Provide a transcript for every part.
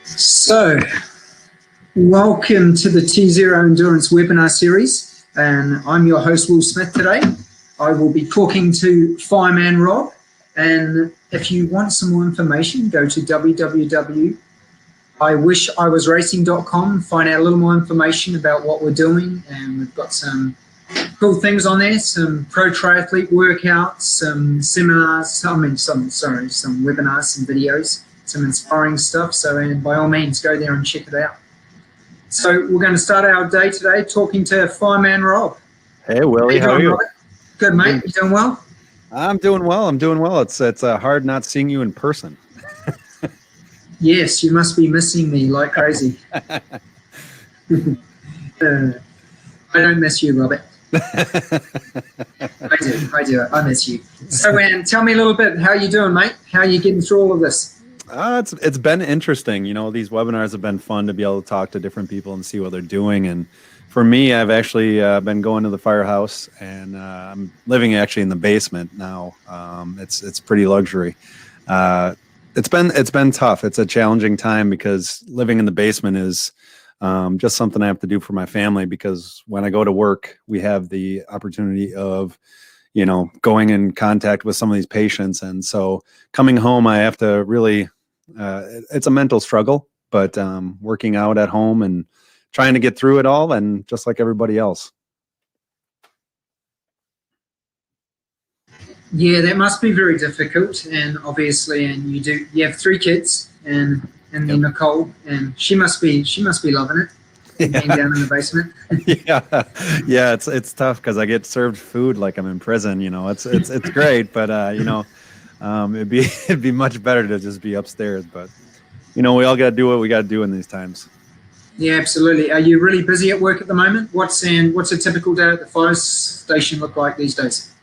So, welcome to the T0 Endurance webinar series, and I'm your host, Will Smith. Today I will be talking to Fireman Rob, and if you want some more information, go to www.iwishiwasracing.com, find out a little more information about what we're doing, and we've got some cool things on there, some pro triathlete workouts, some seminars, some webinars, some videos, some inspiring stuff. So, and by all means, go there and check it out. So we're going to start our day today talking to Fireman Rob. Hey, Willie, how are you? Robert? Good, mate. You doing well? I'm doing well. It's hard not seeing you in person. Yes, you must be missing me like crazy. I don't miss you, Robert. I do. I miss you. So, tell me a little bit. How you doing, mate? How are you getting through all of this? It's been interesting. You know, these webinars have been fun to be able to talk to different people and see what they're doing. And for me, I've actually been going to the Firehouse, and I'm living actually in the basement now. It's pretty luxury. It's been tough. It's a challenging time because living in the basement is just something I have to do for my family, because when I go to work, we have the opportunity of, you know, going in contact with some of these patients. And so coming home, I have to really, it's a mental struggle, but working out at home and trying to get through it all, and just like everybody else. Yeah, that must be very difficult. And obviously, and you have 3 kids, and then Yep. Nicole, and she must be loving it. Yeah. Being down in the basement. yeah, it's tough because I get served food like I'm in prison. You know, it's great, but you know, it'd be much better to just be upstairs. But you know, we all got to do what we got to do in these times. Yeah, absolutely. Are you really busy at work at the moment? What's a typical day at the fire station look like these days?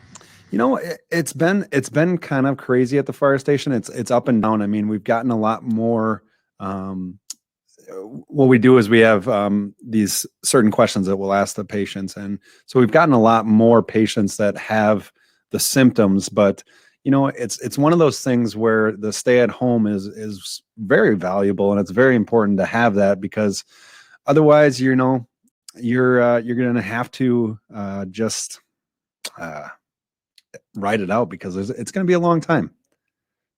You know, it's been kind of crazy at the fire station. It's up and down. I mean, we've gotten a lot more. What we do is we have these certain questions that we'll ask the patients, and so we've gotten a lot more patients that have the symptoms. But you know, it's one of those things where the stay at home is very valuable, and it's very important to have that, because otherwise, you know, you're going to have to just ride it out, because it's going to be a long time.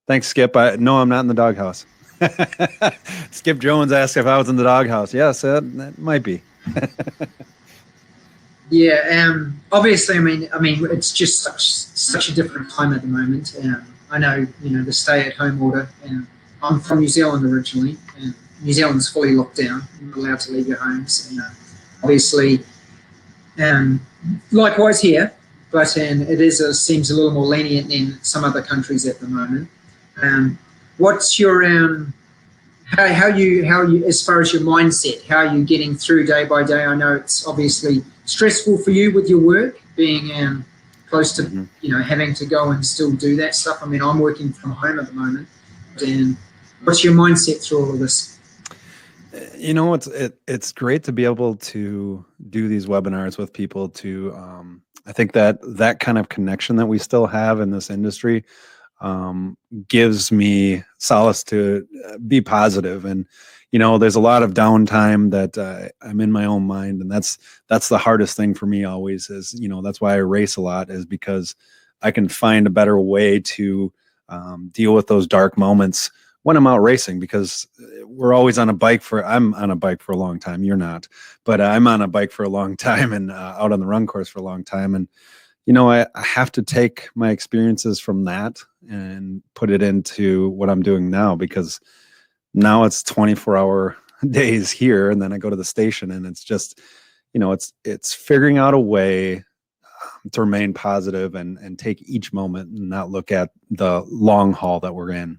Thanks, Skip. No, I'm not in the doghouse. Skip Jones asked if I was in the doghouse. Yes, that might be. Yeah, obviously, I mean, it's just such a different time at the moment. I know, you know, the stay-at-home order. I'm from New Zealand originally, and New Zealand's fully locked down. You're not allowed to leave your homes. And obviously, likewise here, but it seems a little more lenient than some other countries at the moment. What's your how you as far as your mindset? How are you getting through day by day? I know it's obviously stressful for you with your work, being close to you know, having to go and still do that stuff. I mean, I'm working from home at the moment. And what's your mindset through all of this? You know, it's great to be able to do these webinars with people. To I think that kind of connection that we still have in this industry gives me solace to be positive. And you know, there's a lot of downtime that I'm in my own mind, and that's the hardest thing for me always. Is, you know, that's why I race a lot, is because I can find a better way to deal with those dark moments when I'm out racing, because we're always on a bike I'm on a bike for a long time. You're not, but I'm on a bike for a long time, and out on the run course for a long time. And you know, I have to take my experiences from that and put it into what I'm doing now, because now it's 24-hour days here, and then I go to the station, and it's just, you know, it's figuring out a way to remain positive and take each moment and not look at the long haul that we're in.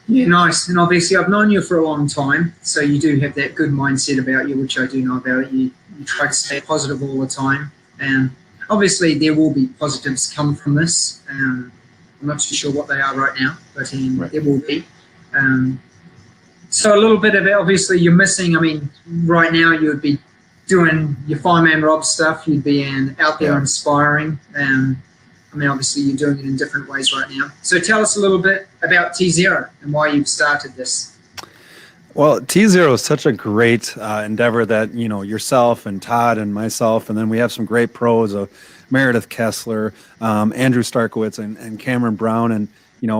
Yeah, nice. And obviously, I've known you for a long time, so you do have that good mindset about you, which I do know about you. You try to stay positive all the time, and obviously there will be positives come from this. I'm not too sure what they are right now, but Right. there will be. So a little bit of it, obviously you're missing. I mean, right now you would be doing your Fireman Rob stuff. You'd be out there inspiring. I mean, obviously you're doing it in different ways right now. So tell us a little bit about T0 and why you've started this. Well, T0 is such a great endeavor that, yourself and Todd and myself, and then we have some great pros of Meredith Kessler, Andrew Starkowitz, and Cameron Brown, and,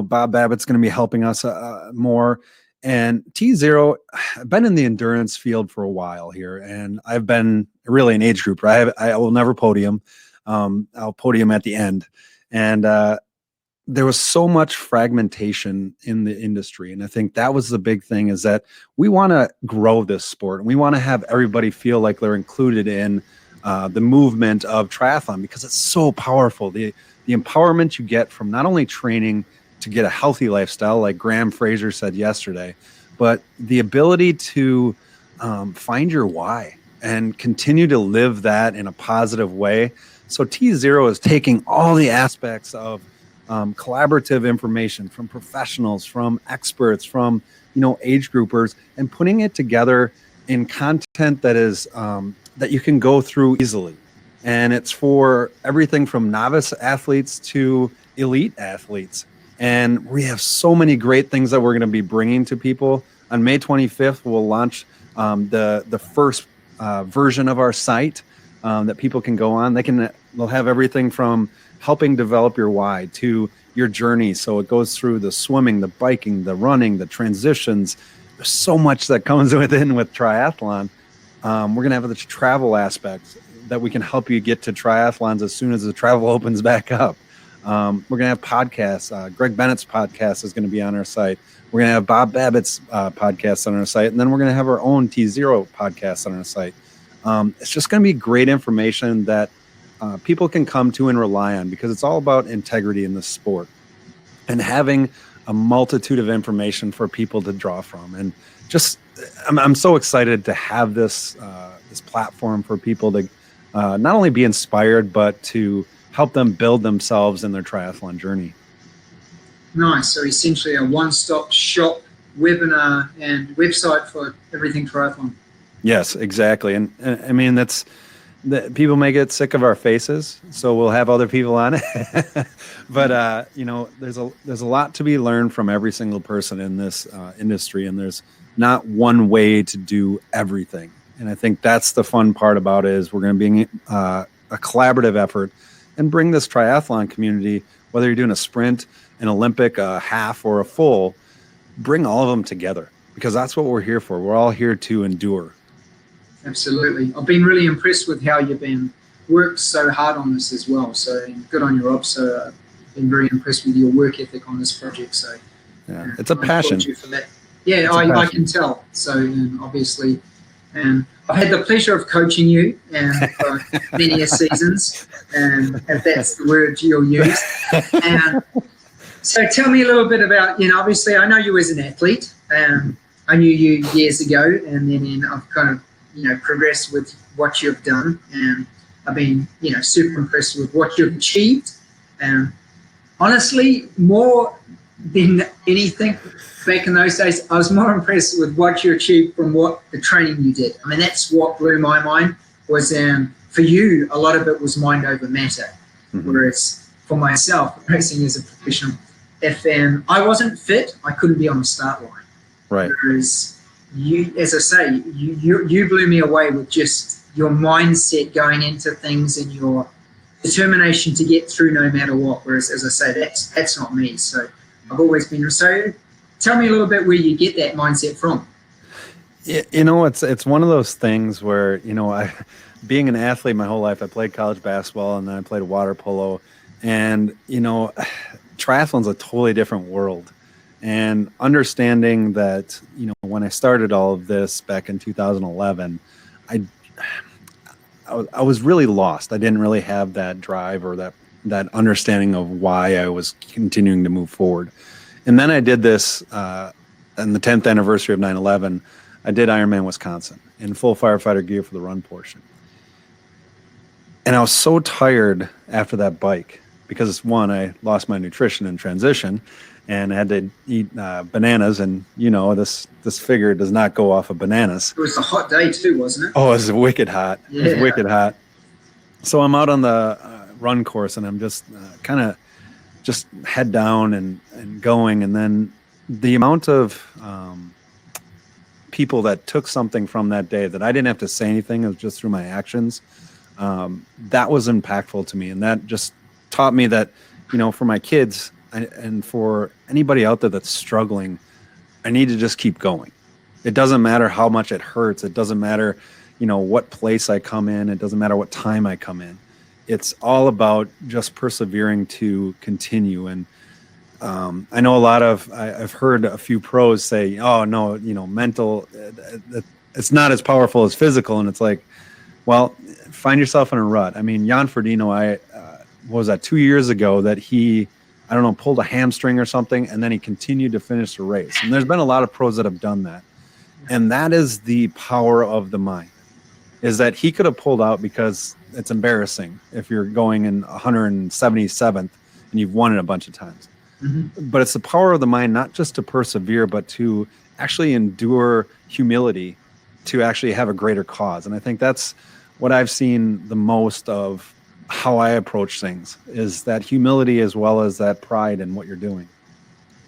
Bob Babbitt's going to be helping us more. And T0, I've been in the endurance field for a while here, and I've been really an age grouper. I will never podium. I'll podium at the end. And there was so much fragmentation in the industry. And I think that was the big thing, is that we want to grow this sport, and we want to have everybody feel like they're included in the movement of triathlon, because it's so powerful. The empowerment you get from not only training to get a healthy lifestyle, like Graham Fraser said yesterday, but the ability to find your why and continue to live that in a positive way. So T0 is taking all the aspects of collaborative information from professionals, from experts, from age groupers, and putting it together in content that is that you can go through easily. And it's for everything from novice athletes to elite athletes. And we have so many great things that we're going to be bringing to people. On May 25th, we'll launch the first version of our site that people can go on. They'll have everything from helping develop your why to your journey. So it goes through the swimming, the biking, the running, the transitions. There's so much that comes with triathlon. We're going to have the travel aspect that we can help you get to triathlons as soon as the travel opens back up. We're going to have podcasts. Greg Bennett's podcast is going to be on our site. We're going to have Bob Babbitt's podcast on our site. And then we're going to have our own T0 podcast on our site. It's just going to be great information that people can come to and rely on, because it's all about integrity in the sport and having a multitude of information for people to draw from. And just, I'm so excited to have this platform for people to not only be inspired, but to help them build themselves in their triathlon journey. Nice. So essentially a one-stop shop webinar and website for everything triathlon. Yes, exactly. And I mean, people may get sick of our faces, so we'll have other people on it. But there's a lot to be learned from every single person in this industry, and there's not one way to do everything. And I think that's the fun part about it, is we're going to be a collaborative effort and bring this triathlon community, whether you're doing a sprint, an Olympic, a half, or a full, bring all of them together, because that's what we're here for. We're all here to endure. Absolutely. I've been really impressed with how you've been worked so hard on this as well. So good on you, Rob. So I've been very impressed with your work ethic on this project. So yeah, it's a passion. You for that. Yeah, I can tell. So obviously, and I've had the pleasure of coaching you for many seasons, and if that's the word you'll use. And so tell me a little bit about, obviously I know you as an athlete. I knew you years ago, and then I've kind of progressed with what you've done, and I've been super impressed with what you've achieved, and honestly, more than anything back in those days, I was more impressed with what you achieved from what the training you did. I mean, that's what blew my mind, was for you, a lot of it was mind over matter. Mm-hmm. Whereas for myself, racing as a professional, if I wasn't fit, I couldn't be on the start line. Right. Whereas you, as I say, you blew me away with just your mindset going into things and your determination to get through no matter what. Whereas, as I say, that's not me. So I've always been. So tell me a little bit where you get that mindset from. It's one of those things where, being an athlete my whole life, I played college basketball and then I played water polo, and, triathlon's a totally different world. And understanding that, when I started all of this back in 2011, I was really lost. I didn't really have that drive or that understanding of why I was continuing to move forward. And then I did this on the 10th anniversary of 9/11. I did Ironman Wisconsin in full firefighter gear for the run portion. And I was so tired after that bike because, one, I lost my nutrition in transition, and I had to eat bananas, and this figure does not go off of bananas. It was a hot day too, wasn't it? Oh, it was wicked hot. Yeah. It was wicked hot. So I'm out on run course, and I'm just kind of just head down and going. And then the amount of people that took something from that day that I didn't have to say anything, it was just through my actions. That was impactful to me. And that just taught me that, for my kids and for anybody out there that's struggling, I need to just keep going. It doesn't matter how much it hurts. It doesn't matter, what place I come in. It doesn't matter what time I come in. It's all about just persevering to continue. And I know I've heard a few pros say, oh no, mental, it's not as powerful as physical. And it's like, well, find yourself in a rut. I mean, Jan Frodeno, what was that, 2 years ago that he, I don't know, pulled a hamstring or something, and then he continued to finish the race. And there's been a lot of pros that have done that. And that is the power of the mind, is that he could have pulled out because it's embarrassing if you're going in 177th and you've won it a bunch of times. Mm-hmm. But it's the power of the mind, not just to persevere, but to actually endure humility, to actually have a greater cause. And I think that's what I've seen the most of how I approach things, is that humility as well as that pride in what you're doing.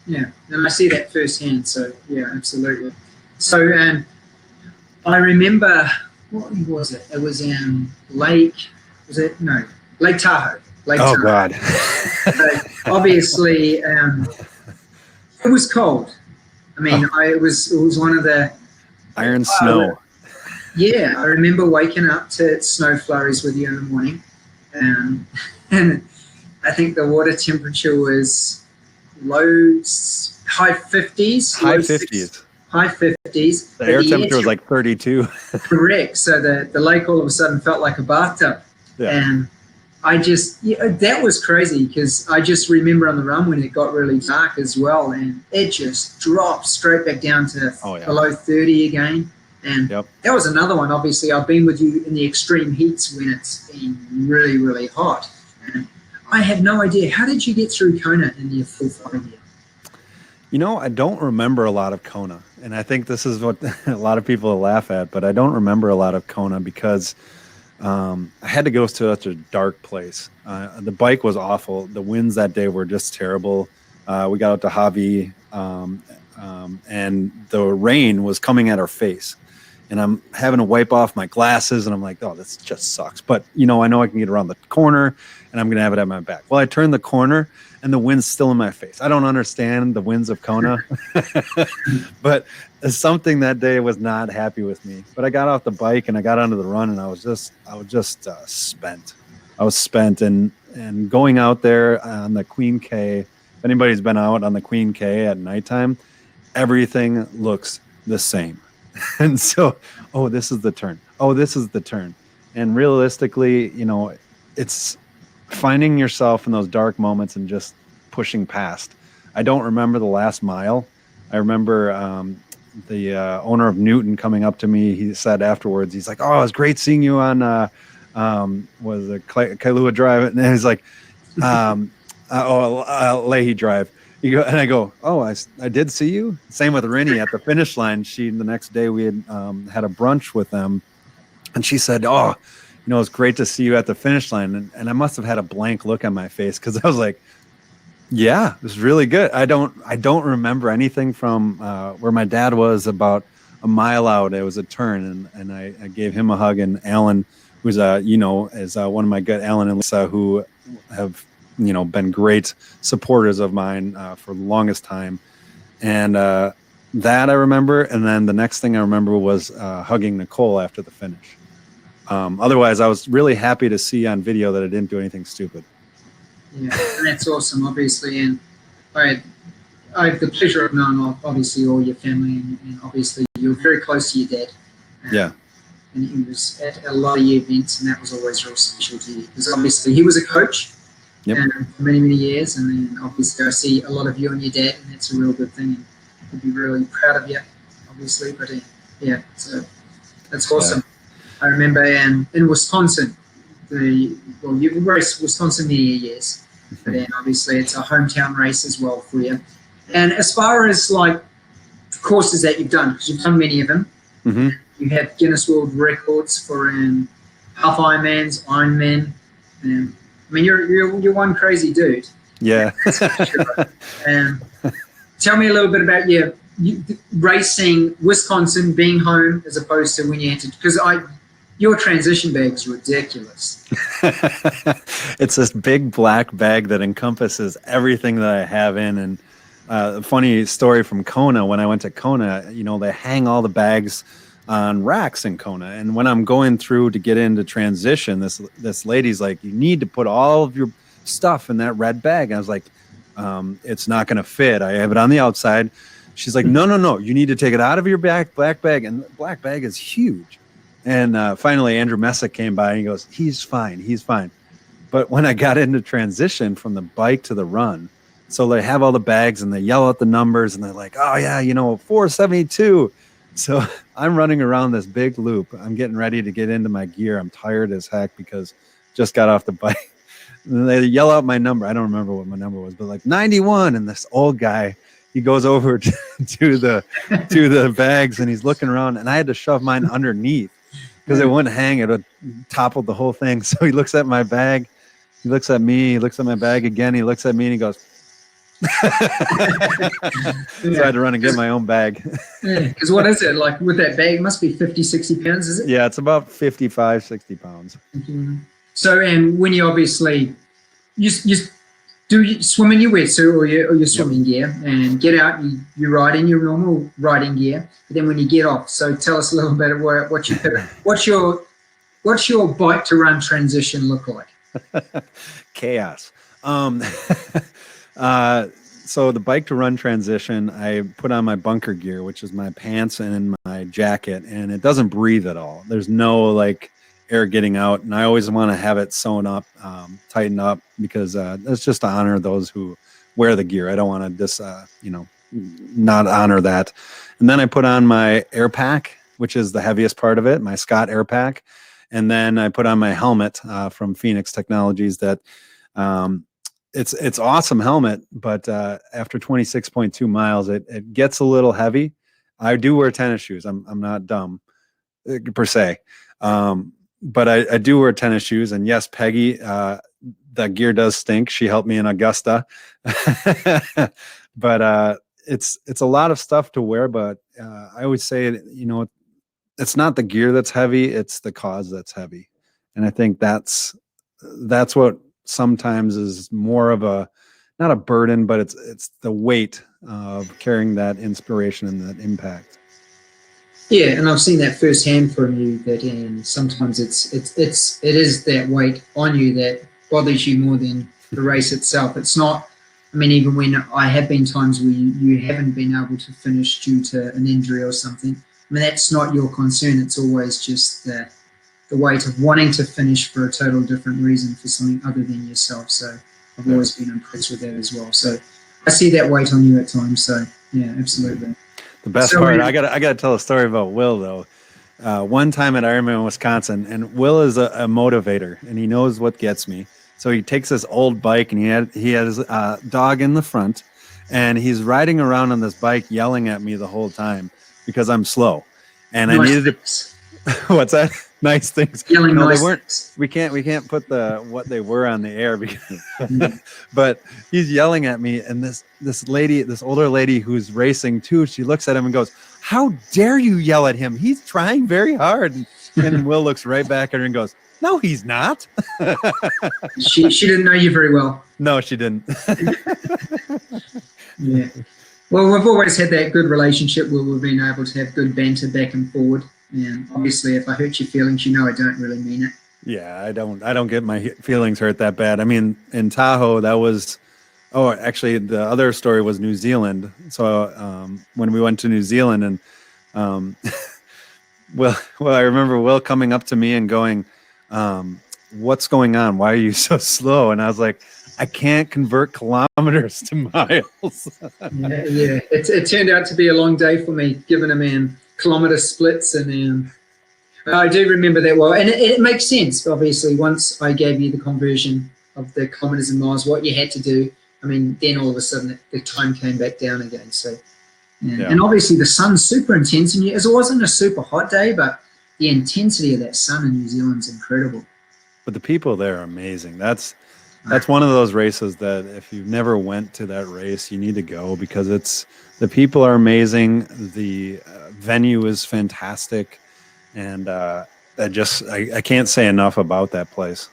Yeah, and I see that firsthand. So yeah, absolutely. So I remember, what was it? It was in Lake Tahoe. Lake Tahoe. God. So obviously, it was cold. I mean, it was one of the iron snow. Yeah, I remember waking up to snow flurries with you in the morning. And I think the water temperature was high 50s. High 50s. The air temperature was like 32. Correct. So the lake all of a sudden felt like a bathtub. Yeah. And that was crazy, because I just remember on the run when it got really dark as well, and it just dropped straight back down to below 30 again. And that was another one. Obviously, I've been with you in the extreme heats when it's been really, really hot. And I have no idea. How did you get through Kona in your full 5 year? I don't remember a lot of Kona. And I think this is what a lot of people laugh at, but I don't remember a lot of Kona because I had to go to such a dark place. The bike was awful. The winds that day were just terrible. We got out to Javi, and the rain was coming at our face. And I'm having to wipe off my glasses, and I'm like, oh, this just sucks. But, I know I can get around the corner, and I'm going to have it at my back. Well, I turned the corner, and the wind's still in my face. I don't understand the winds of Kona. But something that day was not happy with me. But I got off the bike, and I got onto the run, and I was just spent. I was spent. And going out there on the Queen K, if anybody's been out on the Queen K at nighttime, everything looks the same. And so, this is the turn. This is the turn. And realistically, it's finding yourself in those dark moments and just pushing past. I don't remember the last mile. I remember the owner of Newton coming up to me. He said afterwards, he's like, oh, it was great seeing you on was it Kailua Drive? And he's like, Leahy Drive. And I go, I did see you. Same with Rennie at the finish line. The next day we had had a brunch with them, and she said, it's great to see you at the finish line. And I must have had a blank look on my face, because I was like, yeah, it was really good. I don't remember anything from where my dad was about a mile out. It was a turn, and I gave him a hug. And Alan, who's is one of my good, Alan and Lisa, who have been great supporters of mine for the longest time. And that I remember. And then the next thing I remember was hugging Nicole after the finish. Otherwise, I was really happy to see on video that I didn't do anything stupid. Yeah, and that's awesome, obviously. And I have the pleasure of knowing, obviously, all your family, and obviously you're very close to your dad. Yeah. And he was at a lot of your events, and that was always real special to you, because obviously he was a coach. Yep. For many, many years, and then obviously I see a lot of you and your dad, and that's a real good thing, and I'd be really proud of you, obviously. But so that's awesome. Yeah. I remember in Wisconsin, you've raced Wisconsin many years, but then obviously it's a hometown race as well for you. And as far as like courses that you've done, because you've done many of them, you have Guinness World Records for half Ironmans, Ironman, I mean, you're one crazy dude. Yeah. That's for sure. Tell me a little bit about your racing, Wisconsin, being home as opposed to when you had to, because your transition bag is ridiculous. It's this big black bag that encompasses everything that I have in. And a funny story from Kona, when I went to Kona, you know, they hang all the bags on racks in Kona. And when I'm going through to get into transition, this lady's like, you need to put all of your stuff in that red bag. And I was like, it's not going to fit. I have it on the outside. She's like, no, you need to take it out of your black bag. And the black bag is huge. And finally, Andrew Messick came by and he goes, he's fine. But when I got into transition from the bike to the run, so they have all the bags and they yell out the numbers and they're like, oh yeah, 472. So I'm running around this big loop. I'm getting ready to get into my gear. I'm tired as heck because just got off the bike. And they yell out my number. I don't remember what my number was, but like 91. And this old guy, he goes over to the bags and he's looking around and I had to shove mine underneath because it wouldn't hang. It would toppled the whole thing. So he looks at my bag. He looks at me. He looks at my bag again. He looks at me and he goes, So I had to run and get my own bag. Yeah, because what is it? Like with that bag, it must be 50, 60 pounds, is it? Yeah, it's about 55, 60 pounds. So, and when you obviously, you swim in your wetsuit or your swimming gear and get out, you ride in your normal riding gear. But then when you get off, so tell us a little bit about what's your bike to run transition look like? Chaos. So the bike to run transition, I put on my bunker gear, which is my pants and my jacket, and it doesn't breathe at all. There's no like air getting out, and I always want to have it sewn up, tightened up, because that's just to honor those who wear the gear. I don't want to just not honor that. And then I put on my air pack, which is the heaviest part of it, my Scott air pack, and then I put on my helmet from Phoenix Technologies. That it's awesome helmet, but after 26.2 miles, it gets a little heavy. I do wear tennis shoes. I'm not dumb per se. But I do wear tennis shoes, and yes, Peggy, that gear does stink. She helped me in Augusta, but it's a lot of stuff to wear. But I always say, it's not the gear that's heavy; it's the cause that's heavy, and I think that's what sometimes is more of not a burden, but it's the weight of carrying that inspiration and that impact. Yeah, and I've seen that firsthand from you. That sometimes it is that weight on you that bothers you more than the race itself. It's not. I mean, even when I have been times where you haven't been able to finish due to an injury or something. I mean, that's not your concern. It's always just the weight of wanting to finish for a total different reason for something other than yourself. So I've always been impressed with that as well. So I see that weight on you at times. So yeah, absolutely. The best part, I gotta tell a story about Will though. One time at Ironman Wisconsin, and Will is a motivator, and he knows what gets me. So he takes this old bike, and he has a dog in the front, and he's riding around on this bike, yelling at me the whole time because I'm slow, and I needed to. What's that? Nice things. Yelling nice they weren't. Things. We can't put what they were on the air because, but he's yelling at me, and this older lady who's racing too, she looks at him and goes, "How dare you yell at him? He's trying very hard." And Will looks right back at her and goes, "No, he's not." She didn't know you very well. No, she didn't. Yeah. Well, we've always had that good relationship where we've been able to have good banter back and forward. And obviously, if I hurt your feelings, I don't really mean it. Yeah, I don't get my feelings hurt that bad. I mean, in Tahoe, that was. Oh, actually, the other story was New Zealand. So when we went to New Zealand, and well, I remember Will coming up to me and going, "What's going on? Why are you so slow?" And I was like, "I can't convert kilometers to miles." Yeah. It turned out to be a long day for me, giving him kilometer splits, and I do remember that well. And it makes sense, obviously, once I gave you the conversion of the kilometers and miles, what you had to do. I mean, then all of a sudden the time came back down again. So, yeah. And obviously the sun's super intense, and it wasn't a super hot day, but the intensity of that sun in New Zealand's incredible. But the people there are amazing. That's That's one of those races that if you never went to that race, you need to go, because the people are amazing. The venue is fantastic. And I can't say enough about that place.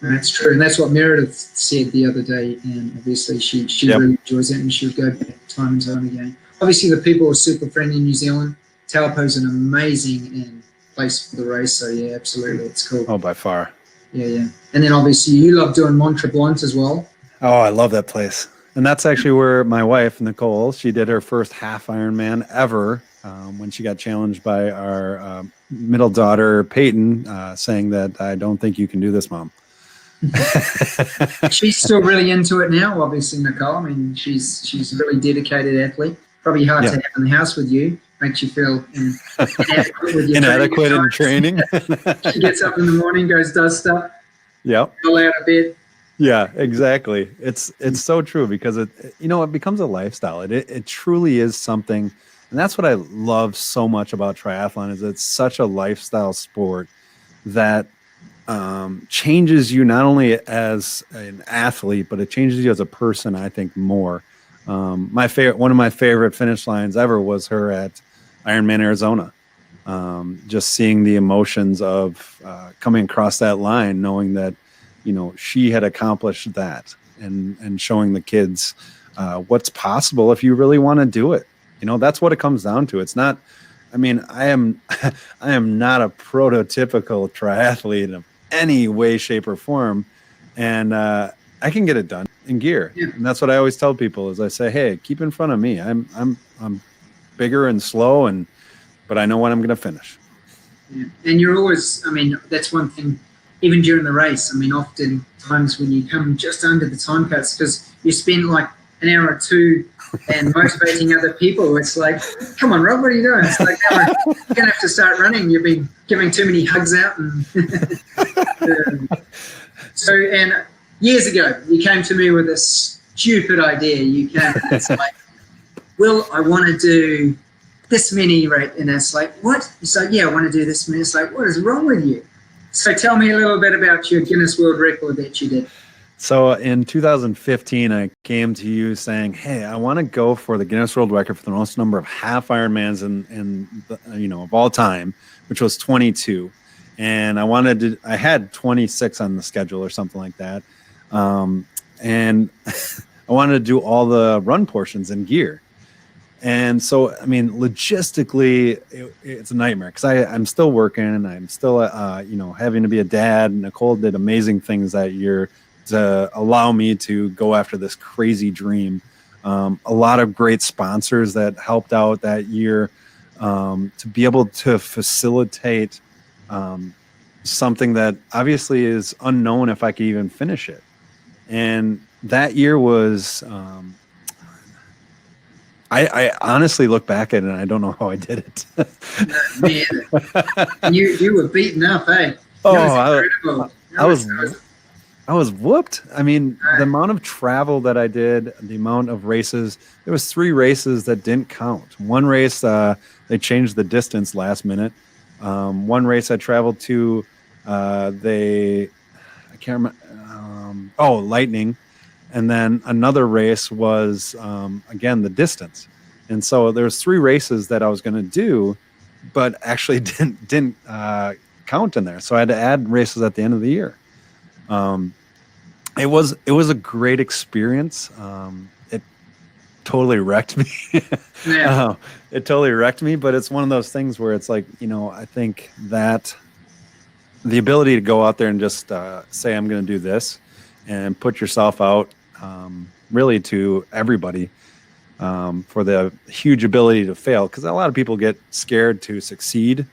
That's true, and that's what Meredith said the other day. And obviously, she Yep. really enjoys it, and she would go back time and time again. Obviously, the people are super friendly in New Zealand. Taupo's an amazing place for the race. So yeah, absolutely, it's cool. Oh, by far. Yeah. And then obviously, you love doing Mont Tremblant as well. Oh, I love that place. And that's actually where my wife, Nicole, she did her first half Ironman ever when she got challenged by our middle daughter, Peyton, saying that, "I don't think you can do this, Mom." She's still really into it now, obviously, Nicole. I mean, she's a really dedicated athlete. Probably hard to have in the house with you. Makes you feel inadequate with your inadequate in training. She gets up in the morning, does stuff. Yep. Go out of bed. Yeah, exactly. It's so true, because it becomes a lifestyle. It truly is something, and that's what I love so much about triathlon, is it's such a lifestyle sport that changes you not only as an athlete, but it changes you as a person, I think, more. One of my favorite finish lines ever was her at Ironman Arizona. Just seeing the emotions of coming across that line, knowing that, she had accomplished that, and showing the kids what's possible if you really want to do it. That's what it comes down to. It's not, I am not a prototypical triathlete of any way, shape, or form. And I can get it done in gear. Yeah. And that's what I always tell people, is I say, hey, keep in front of me. I'm bigger and slow, but I know when I'm going to finish. Yeah. And you're always, that's one thing, even during the race. Often times when you come just under the time cuts, because you spend like an hour or two and motivating other people. It's like, come on, Rob, what are you doing? It's like, you're going to have to start running. You've been giving too many hugs out. And and years ago, you came to me with a stupid idea. You came, and it's like, well, I want to do this many, right? And it's like, what? It's like, yeah, I want to do this many. It's like, what is wrong with you? So tell me a little bit about your Guinness World Record that you did. So in 2015, I came to you saying, hey, I want to go for the Guinness World Record for the most number of half Ironmans of all time, which was 22. And I had 26 on the schedule or something like that. And I wanted to do all the run portions in gear. And so, logistically, it's a nightmare, because I'm still working, and I'm still, having to be a dad. Nicole did amazing things that year to allow me to go after this crazy dream. A lot of great sponsors that helped out that year to be able to facilitate something that obviously is unknown if I could even finish it. And that year was... I honestly look back at it and I don't know how I did it. Man, you were beaten up, eh? I was whooped. The amount of travel that I did, the amount of races, there was 3 races that didn't count. One race, they changed the distance last minute. One race I traveled to, I can't remember, lightning. And then another race was, again, the distance. And so there's 3 races that I was going to do, but actually didn't count in there. So I had to add races at the end of the year. It was a great experience. It totally wrecked me. Yeah. It totally wrecked me, but it's one of those things where it's like, I think that the ability to go out there and just say, I'm going to do this, and put yourself out, really to everybody, for the huge ability to fail. Because a lot of people get scared to succeed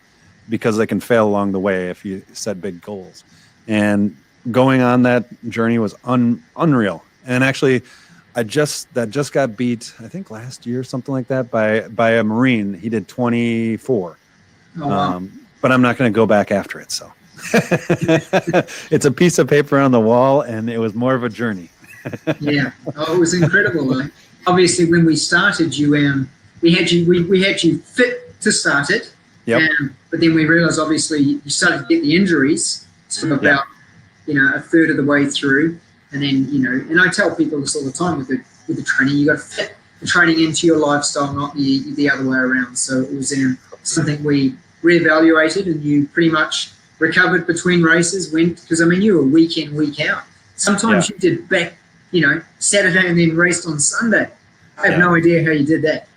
because they can fail along the way if you set big goals. And going on that journey was unreal. And actually, that just got beat, I think last year, something like that, by a Marine. He did 24. Oh, wow. But I'm not going to go back after it. So it's a piece of paper on the wall, and it was more of a journey. Yeah. It was incredible. Obviously, when we started, we had you fit to start it. Yep. But then we realized, obviously, you started to get the injuries sort of about, a third of the way through. And then, and I tell people this all the time with the training, you got to fit the training into your lifestyle, not the other way around. So it was something we reevaluated, and you pretty much recovered between races, because you were week in, week out. Sometimes you did back, Saturday and then raced on Sunday. I have no idea how you did that.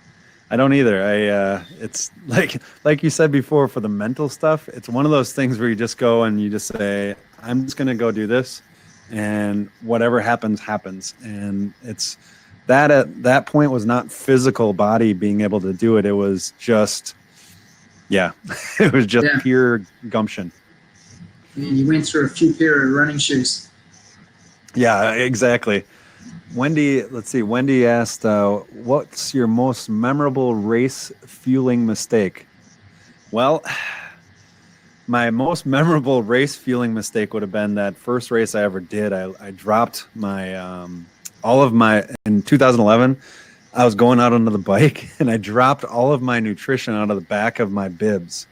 I don't either. It's like you said before, for the mental stuff, it's one of those things where you just go and you just say, I'm just going to go do this, and whatever happens, happens. And it's that at that point was not physical body being able to do it. It was just, it was just pure gumption. And you went through a few pair of running shoes. Yeah, exactly. Wendy asked, what's your most memorable race fueling mistake? Well, my most memorable race fueling mistake would have been that first race I ever did. I dropped my, in 2011, I was going out onto the bike and I dropped all of my nutrition out of the back of my bibs.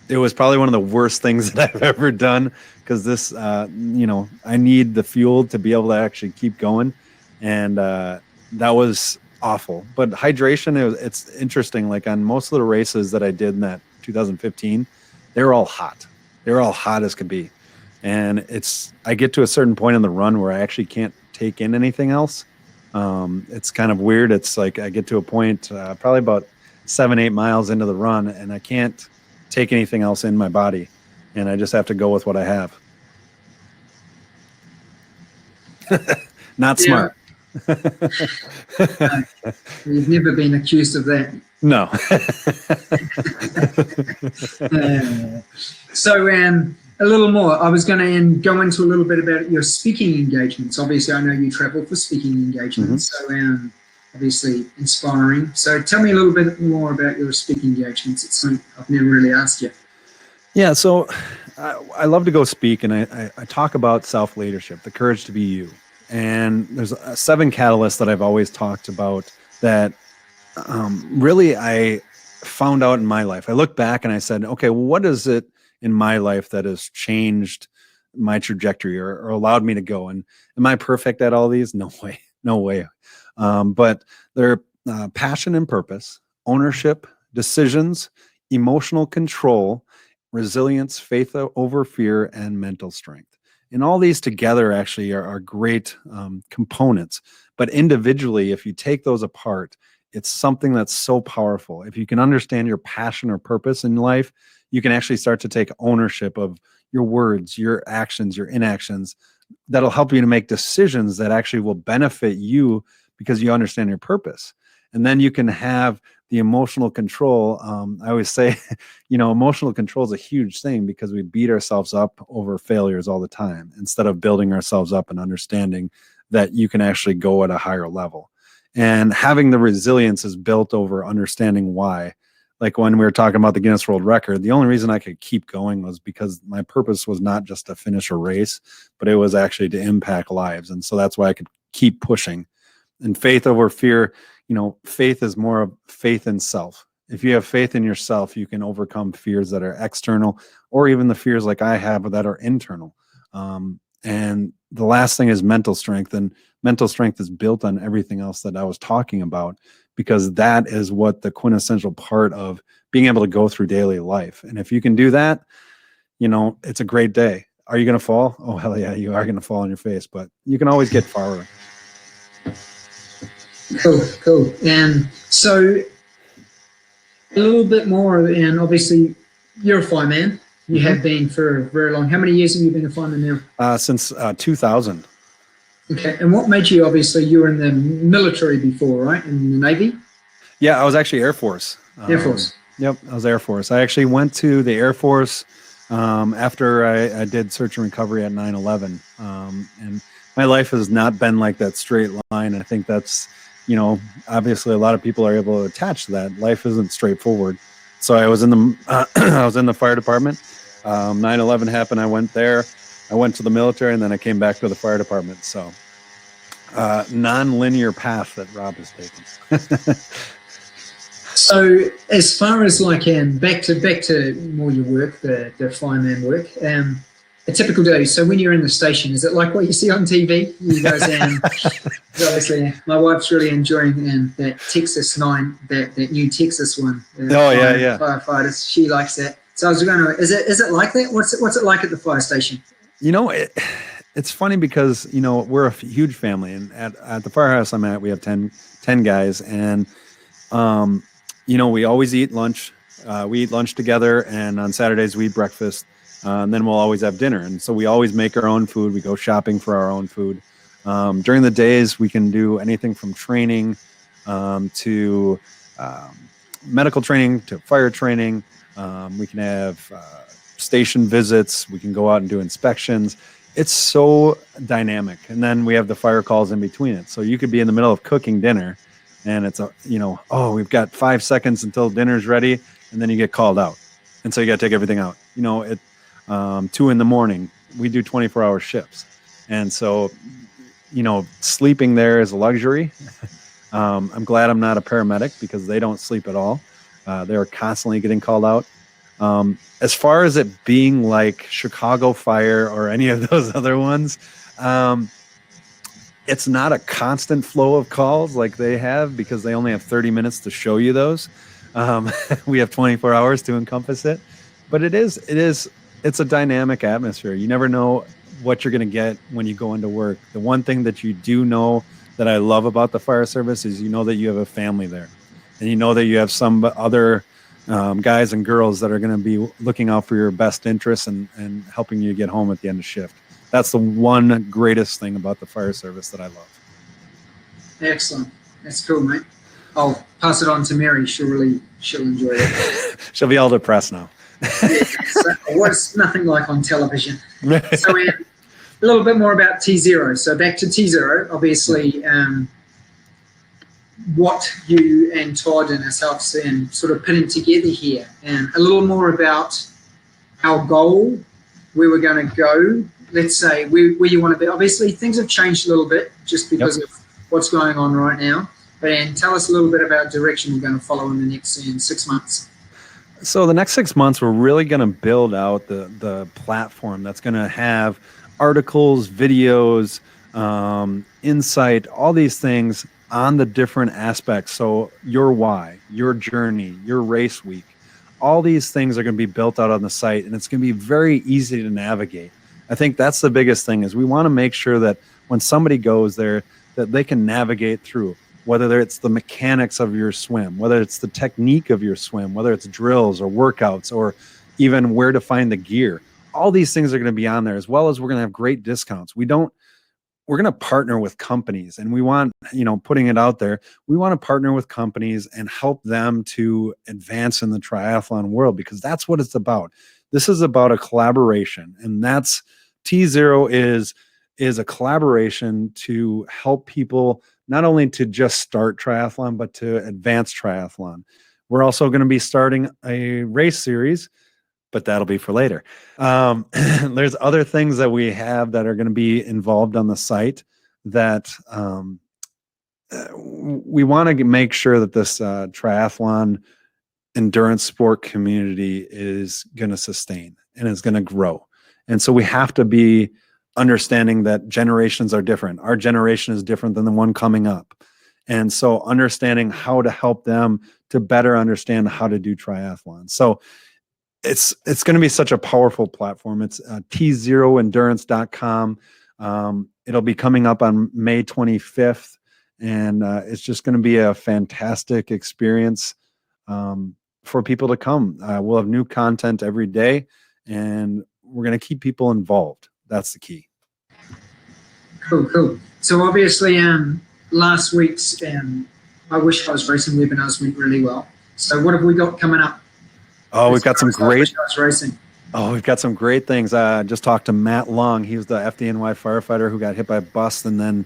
It was probably one of the worst things that I've ever done, because this, I need the fuel to be able to actually keep going. And that was awful. But hydration, it's interesting. Like on most of the races that I did in that 2015, they were all hot. They were all hot as could be. And I get to a certain point in the run where I actually can't take in anything else. It's kind of weird. It's like I get to a point probably about 7-8 miles into the run, and I can't take anything else in my body, and I just have to go with what I have. Not smart. You've never been accused of that. No. So a little more. I was going to go into a little bit about your speaking engagements. Obviously, I know you travel for speaking engagements, so obviously inspiring. So tell me a little bit more about your speaking engagements. It's something I've never really asked you. Yeah, so I love to go speak, and I talk about self-leadership, the courage to be you. And there's 7 catalysts that I've always talked about that really I found out in my life. I look back and I said, okay, well, what is it in my life that has changed my trajectory or allowed me to go? And am I perfect at all these? No way. No way. But they're passion and purpose, ownership, decisions, emotional control, resilience, faith over fear, and mental strength. And all these together actually are great components. But individually, if you take those apart, it's something that's so powerful. If you can understand your passion or purpose in life, you can actually start to take ownership of your words, your actions, your inactions. That'll help you to make decisions that actually will benefit you because you understand your purpose. And then you can have the emotional control. I always say, emotional control is a huge thing because we beat ourselves up over failures all the time instead of building ourselves up and understanding that you can actually go at a higher level. And having the resilience is built over understanding why. Like when we were talking about the Guinness World Record, the only reason I could keep going was because my purpose was not just to finish a race, but it was actually to impact lives. And so that's why I could keep pushing. And faith over fear, faith is more of faith in self. If you have faith in yourself, you can overcome fears that are external, or even the fears like I have that are internal. And the last thing is mental strength. And mental strength is built on everything else that I was talking about, because that is what the quintessential part of being able to go through daily life. And if you can do that, it's a great day. Are you going to fall? Oh, hell yeah, you are going to fall on your face, but you can always get farther. Cool. And so a little bit more, and obviously you're a fireman. You have been for very long. How many years have you been a fireman now? Since 2000. Okay. And what made you, obviously, you were in the military before, right? In the Navy? Yeah, I was actually Air Force. Air Force. Yep, I was Air Force. I actually went to the Air Force after I did search and recovery at 9/11. And my life has not been like that straight line. I think that's, obviously a lot of people are able to attach to that. Life isn't straightforward. So I was in the fire department. 9/11 happened. I went there. I went to the military, and then I came back to the fire department. So non-linear path that Rob has taken. So as far as back to more your work, the fireman work, a typical day. So when you're in the station, is it like what you see on TV? You guys, obviously, my wife's really enjoying that Texas 9, that new Texas one. Firefighters, she likes that. So I was going to, is it like that? What's it like at the fire station? It's funny because, we're a huge family, and at the firehouse I'm at, we have 10 guys, and, we always eat lunch. We eat lunch together, and on Saturdays we eat breakfast, and then we'll always have dinner. And so we always make our own food. We go shopping for our own food. During the days, we can do anything from training to medical training to fire training. We can have station visits. We can go out and do inspections. It's so dynamic. And then we have the fire calls in between it. So you could be in the middle of cooking dinner, and it's we've got 5 seconds until dinner's ready, and then you get called out. And so you got to take everything out. At 2 a.m, we do 24-hour shifts. And so, sleeping there is a luxury. I'm glad I'm not a paramedic, because they don't sleep at all. They're constantly getting called out. As far as it being like Chicago Fire or any of those other ones, it's not a constant flow of calls like they have, because they only have 30 minutes to show you those. We have 24 hours to encompass it, but it's a dynamic atmosphere. You never know what you're going to get when you go into work. The one thing that you do know that I love about the fire service is that you have a family there, and that you have some other guys and girls that are going to be looking out for your best interests and helping you get home at the end of shift. That's the one greatest thing about the fire service that I love. Excellent. That's cool, mate. I'll pass it on to Mary. She'll enjoy it. She'll be all depressed now. So what's nothing like on television. So a little bit more about T0. So back to T0, obviously, what you and Todd and ourselves and sort of putting together here, and a little more about our goal, where we're going to go. Let's say where you want to be. Obviously, things have changed a little bit just because of what's going on right now. And tell us a little bit about direction we're going to follow in the next 6 months. So the next 6 months, we're really going to build out the platform that's going to have articles, videos, insight, all these things on the different aspects. So your why, your journey, your race week, all these things are going to be built out on the site, and it's going to be very easy to navigate. I think that's the biggest thing, is we want to make sure that when somebody goes there, that they can navigate through, whether it's the mechanics of your swim, whether it's the technique of your swim, whether it's drills or workouts, or even where to find the gear. All these things are going to be on there, as well as we're going to have great discounts. We're going to partner with companies, and we want, putting it out there, we want to partner with companies and help them to advance in the triathlon world, because that's what it's about. This is about a collaboration, and that's T0 is a collaboration to help people not only to just start triathlon, but to advance triathlon. We're also going to be starting a race series, but that'll be for later. There's other things that we have that are going to be involved on the site that we want to make sure that this triathlon endurance sport community is going to sustain and is going to grow. And so we have to be understanding that generations are different. Our generation is different than the one coming up. And so understanding how to help them to better understand how to do triathlon. So it's going to be such a powerful platform. It's t0endurance.com. It'll be coming up on May 25th, and it's just going to be a fantastic experience for people to come. We'll have new content every day, and we're going to keep people involved. That's the key. Cool. So obviously, last week's I Wish I Was Racing webinars went really well. So what have we got coming up? Oh, we've got some great. Racing. Oh, we've got some great things. Just talked to Matt Long. He was the FDNY firefighter who got hit by a bus and then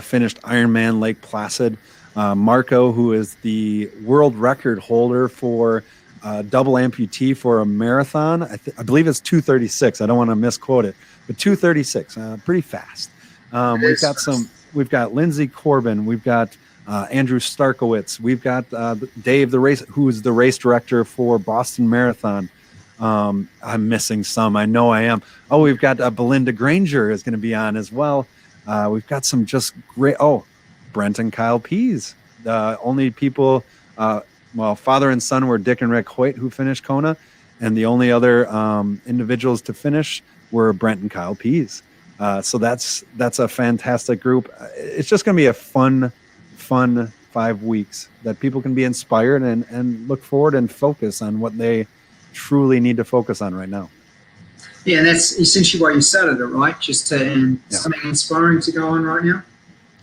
finished Ironman Lake Placid. Marco, who is the world record holder for double amputee for a marathon. I believe it's 2:36. I don't want to misquote it, but 2:36, pretty fast. We've got Lindsay Corbin. We've got Andrew Starkowitz. We've got Dave, who is the race director for Boston Marathon. I'm missing some. I know I am. Oh, we've got Belinda Granger is going to be on as well. We've got some just great. Oh, Brent and Kyle Pease. The only people, well, father and son were Dick and Rick Hoyt, who finished Kona, and the only other individuals to finish were Brent and Kyle Pease. So that's a fantastic group. It's just going to be a fun 5 weeks that people can be inspired and look forward and focus on what they truly need to focus on right now. Yeah, and that's essentially why you started it, right? Just to something inspiring to go on right now.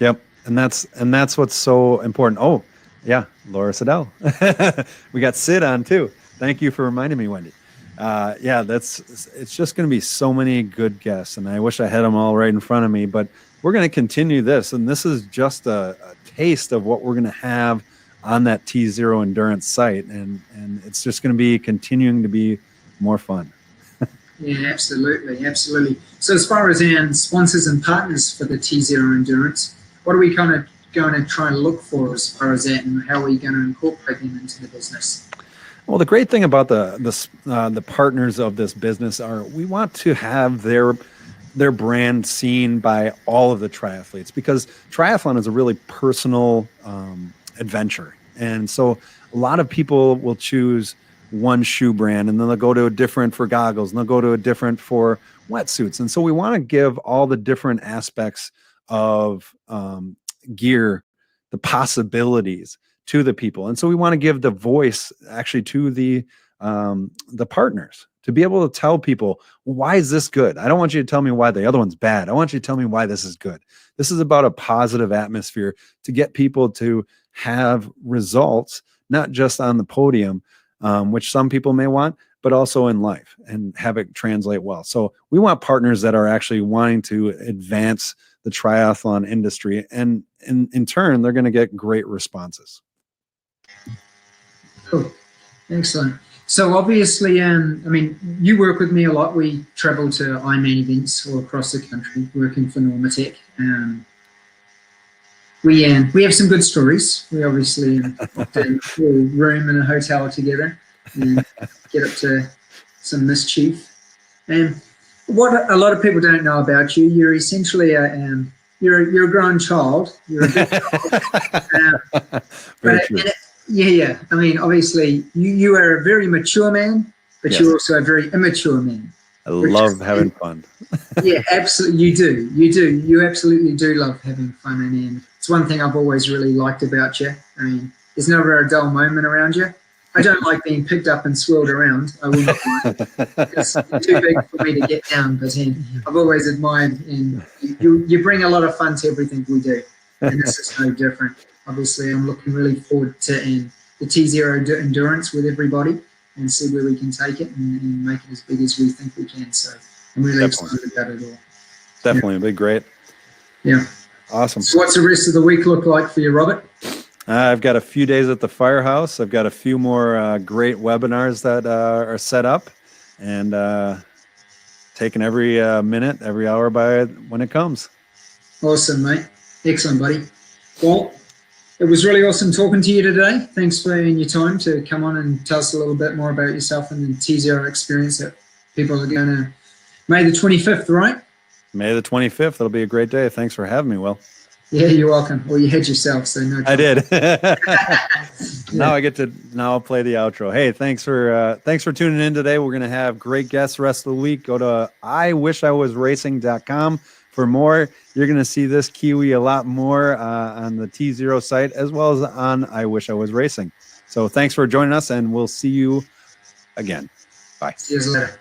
Yep, and that's what's so important. Oh, yeah, Laura Siddell. We got Sid on too. Thank you for reminding me, Wendy. Yeah, it's just going to be so many good guests, and I wish I had them all right in front of me. But we're going to continue this, and this is just a taste of what we're going to have on that T0 Endurance site, and it's just going to be continuing to be more fun. Yeah, absolutely. So as far as our sponsors and partners for the T0 Endurance, what are we kind of going to try and look for as far as that, and how are we going to incorporate them into the business? Well, the great thing about the partners of this business are we want to have their brand seen by all of the triathletes, because triathlon is a really personal adventure. And so a lot of people will choose one shoe brand, and then they'll go to a different for goggles, and they'll go to a different for wetsuits. And so we want to give all the different aspects of gear, the possibilities to the people. And so we want to give the voice actually to the partners to be able to tell people, why is this good? I don't want you to tell me why the other one's bad. I want you to tell me why this is good. This is about a positive atmosphere to get people to have results, not just on the podium, which some people may want, but also in life, and have it translate well. So we want partners that are actually wanting to advance the triathlon industry, and in turn, they're going to get great responses. Cool. Excellent. So obviously, I mean, you work with me a lot. We travel to Ironman events all across the country, working for Normatec. We have some good stories. We obviously often will room in a hotel together and get up to some mischief. And what a lot of people don't know about you, you're essentially you're a grown child. You're a big child. Very true. Yeah. I mean, obviously, you are a very mature man, but Yes. you're also a very immature man. I love having fun. Yeah, absolutely. You do. You absolutely do love having fun. And it's one thing I've always really liked about you. I mean, there's never a dull moment around you. I don't like being picked up and swirled around. I will not mind. It's too big for me to get down. But I've always admired, and you bring a lot of fun to everything we do. And this is no different. Obviously, I'm looking really forward to the T0 Endurance with everybody, and see where we can take it and make it as big as we think we can. So I'm really excited about it all. Definitely, it'll be great. Yeah. Awesome. So what's the rest of the week look like for you, Robert? I've got a few days at the Firehouse. I've got a few more great webinars that are set up, and taking every minute, every hour by when it comes. Awesome, mate. Excellent, buddy. Well, it was really awesome talking to you today. Thanks for your time to come on and tell us a little bit more about yourself and the T0 experience that people are going to May the 25th, right? May the 25th. It'll be a great day. Thanks for having me, Will. Yeah, you're welcome. Well, you had yourself, so no trouble. I did. Now I'll play the outro. Hey, thanks for tuning in today. We're going to have great guests the rest of the week. Go to iwishIwasracing.com for more. You're going to see this Kiwi a lot more on the T0 site, as well as on I Wish I Was Racing. So thanks for joining us, and we'll see you again. Bye. See you later.